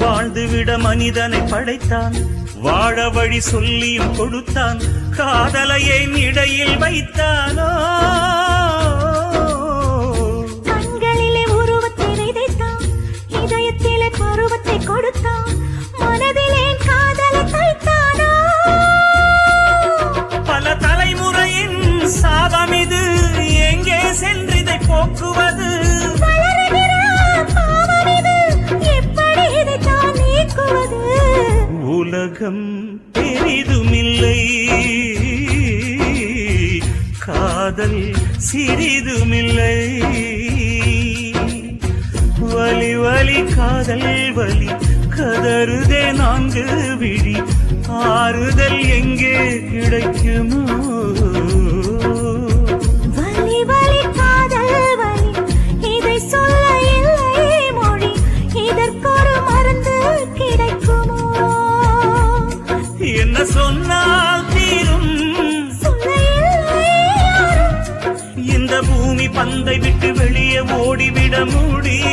வாழ்ந்துவிட மனிதனை படைத்தான் வாழ வழி சொல்லியும் கொடுத்தான் காதலையை இடையில் வைத்தானோ கண்களிலே உருவத்தை விதைத்தான் இதயத்திலே பருவத்தை கொடுத்தான் மனதிலே காதலை தைத்தானோ பல தலைமுறையின் சாபம் இது எங்கே சென்றிதை போக்குவது உலகம் பெரிதுமில்லை காதல் சிறிதுமில்லை வலி வலி காதல் வலி கதறுதே 4 விழி ஆறுதல் எங்கே கிடைக்குமோ வலி வலி காதல் வலி இதை சொல்ல இல்லை மொழி இதற்கொரு மருந்து கிடைக்குமோ என்ன சொன்னால் தீரும் சொல்ல இல்லை யாரும் இந்த பூமி பந்தை விட்டு வெளியே ஓடிவிட முடியும்